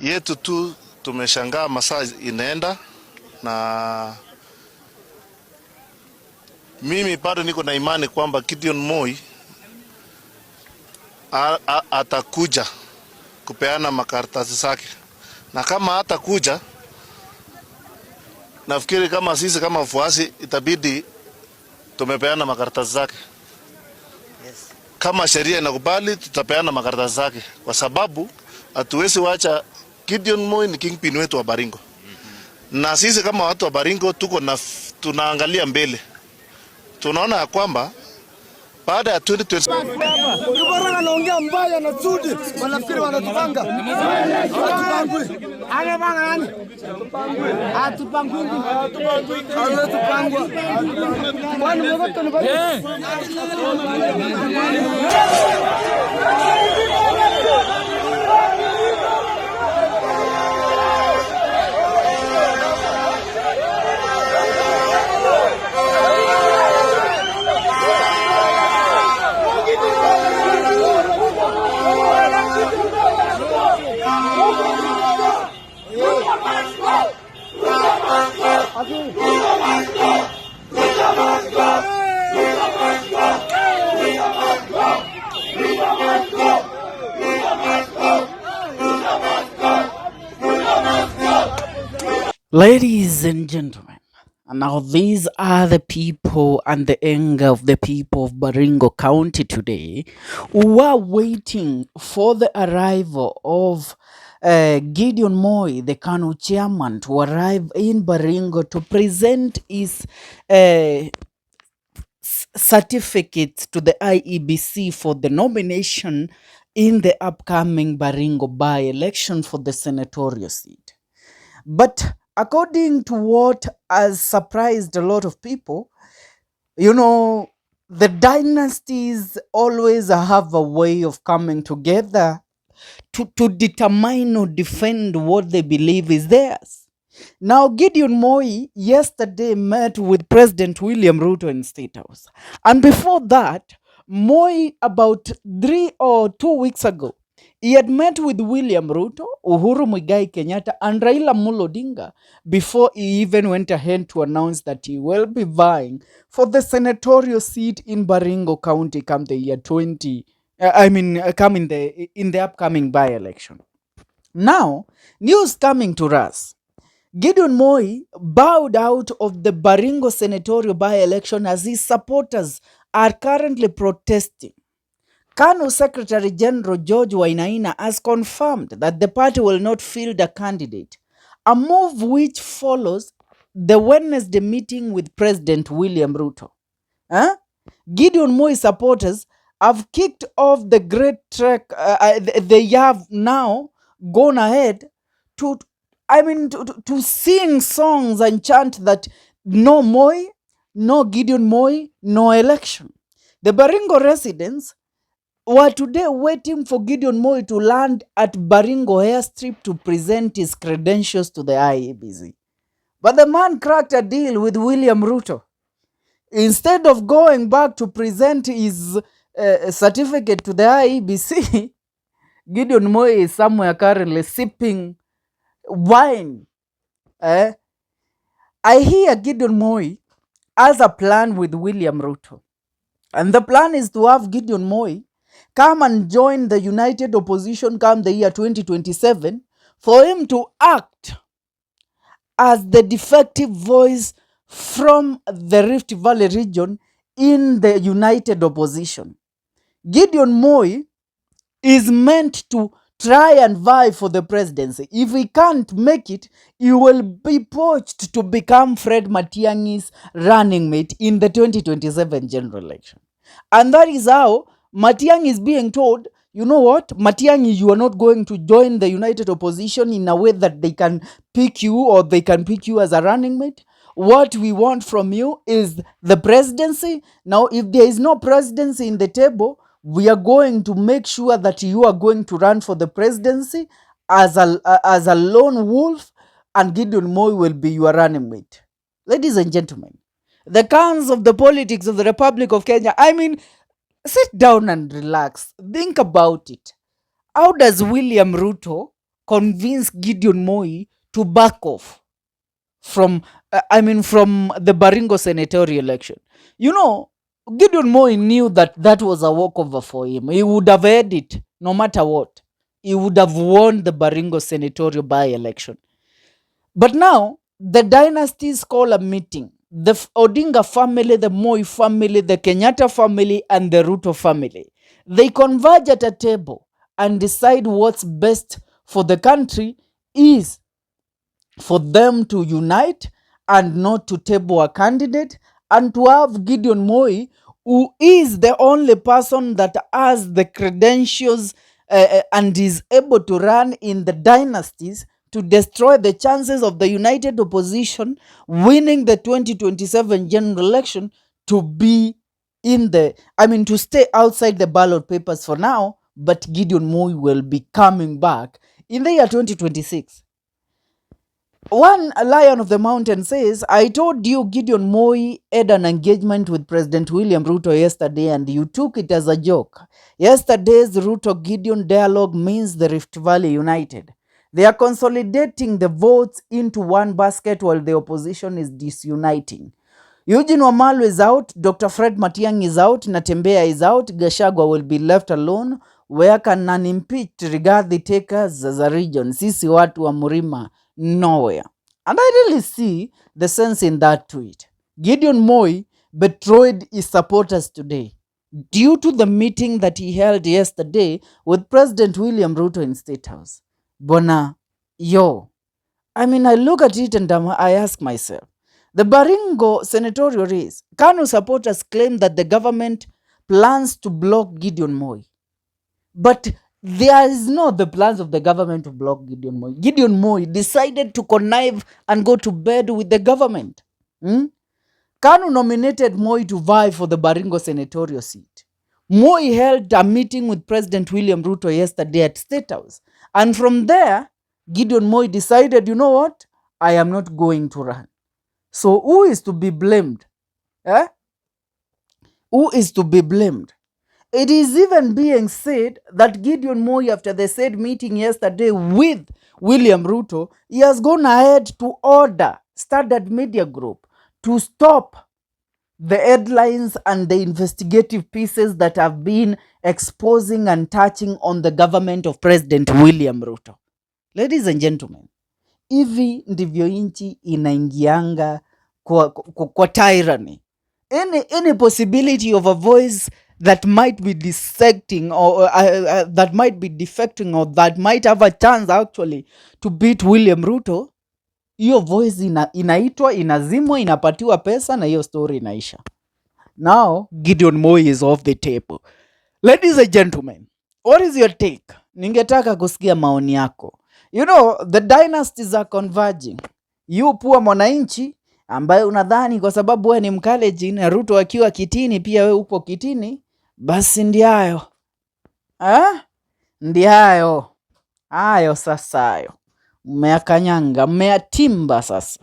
yetu tu tumeshangaa masaa inaenda, na mimi bado niko na imani kwamba Gideon Moi atakuja kupeana makaratasi zake, na kama hatakuja, nafikiri kama sisi kama wafuasi itabidi tumepeana makaratasi zake. Kama sheria inakubali tutapeana makaratasi zake, kwa sababu hatuwezi wacha Gideon Moi ni kingpin wetu wa Baringo. Na sisi kama watu wa Baringo tunaangalia mbele. Tunaona ya kwamba baada ya 2020 anaongea mbaya na Sudi, wanafikiri wanatupanga. Atupangwe. Ladies and gentlemen, and now these are the people and the anger of the people of Baringo County today who are waiting for the arrival of Gideon Moi, the KANU chairman, to arrive in Baringo to present his certificates to the IEBC for the nomination in the upcoming Baringo by-election for the senatorial seat. But according to what has surprised a lot of people, the dynasties always have a way of coming together to determine or defend what they believe is theirs. Now, Gideon Moi yesterday met with President William Ruto in State House. And before that, Moi, about 3 or 2 weeks ago, he had met with William Ruto, Uhuru Muigai Kenyatta, and Raila Amolo Odinga before he even went ahead to announce that he will be vying for the senatorial seat in Baringo County come the year in the upcoming by-election. Now, news coming to us. Gideon Moi bowed out of the Baringo senatorial by-election as his supporters are currently protesting. KANU Secretary General George Wainaina has confirmed that the party will not field a candidate, a move which follows the Wednesday meeting with President William Ruto. Gideon Moi supporters have kicked off the great trek. They have now gone ahead to sing songs and chant that no Moi, no Gideon Moi, no election. The Baringo residents were today waiting for Gideon Moi to land at Baringo airstrip to present his credentials to the IEBC. But the man cracked a deal with William Ruto. Instead of going back to present his certificate to the IEBC, Gideon Moi is somewhere currently sipping wine. I hear Gideon Moi has a plan with William Ruto. And the plan is to have Gideon Moi come and join the united opposition come the year 2027 for him to act as the defective voice from the Rift Valley region in the united opposition. Gideon Moi is meant to try and vie for the presidency. If he can't make it, he will be poached to become Fred Matiang'i's running mate in the 2027 general election. And that is how Matiang'i is being told, you know what, Matiang'i, you are not going to join the united opposition in a way that they can pick you or they can pick you as a running mate. What we want from you is the presidency. Now, if there is no presidency in the table, we are going to make sure that you are going to run for the presidency as a lone wolf, and Gideon Moi will be your running mate. Ladies and gentlemen, the cons of the politics of the Republic of Kenya, sit down and relax. Think about it. How does William Ruto convince Gideon Moi to back off from from the Baringo senatorial election. Gideon Moi knew that that was a walkover for him. He would have had it no matter what. He would have won the Baringo senatorial by-election. But now, the dynasties call a meeting. The Odinga family, the Moi family, the Kenyatta family, and the Ruto family. They converge at a table and decide what's best for the country is for them to unite and not to table a candidate, and to have Gideon Moi, who is the only person that has the credentials and is able to run in the dynasties to destroy the chances of the united opposition winning the 2027 general election, to be to stay outside the ballot papers for now, but Gideon Moi will be coming back in the year 2026. One lion of the mountain says, I told you Gideon Moi had an engagement with President William Ruto yesterday and you took it as a joke. Yesterday's Ruto-Gideon dialogue means the Rift Valley united. They are consolidating the votes into one basket while the opposition is disuniting. Eugene Wamalu is out, Dr. Fred Matiang'i is out, Natembeya is out, Gachagua will be left alone. Where can an impeached Rigathi take us as a region? Sisi watu wa Murima, nowhere. And I really see the sense in that tweet. Gideon Moi betrayed his supporters today due to the meeting that he held yesterday with President William Ruto in State House. Bona, I look at it and I ask myself, the Baringo senatorial race, KANU supporters claim that the government plans to block Gideon Moi. But there is not the plans of the government to block Gideon Moi. Gideon Moi decided to connive and go to bed with the government. KANU nominated Moi to vie for the Baringo senatorial seat. Moi held a meeting with President William Ruto yesterday at State House. And from there, Gideon Moi decided, you know what? I am not going to run. So who is to be blamed? Who is to be blamed? It is even being said that Gideon Moi, after the said meeting yesterday with William Ruto, he has gone ahead to order Standard Media Group to stop the headlines and the investigative pieces that have been exposing and touching on the government of President William Ruto. Ladies and gentlemen, hivi ndivyo nchi inaingianga kwa tyranny. Any possibility of a voice that might be dissecting or that might be defecting or that might have a chance actually to beat William Ruto, hiyo voice inaitwa, inazimwa, inapatiwa pesa na hiyo story inaisha. Now Gideon Moi is off the table. Ladies and gentlemen, what is your take? Ningetaka kusikia maoni yako. The dynasties are converging. You poor mwananchi ambaye unadhani kwa sababu wewe ni mkaleji na Ruto akiwa kitini pia wewe upo kitini, basi ndiayo. Ndiayo. Hayo sasa hayo. Mmeakanyanga, mmeatimba sasa.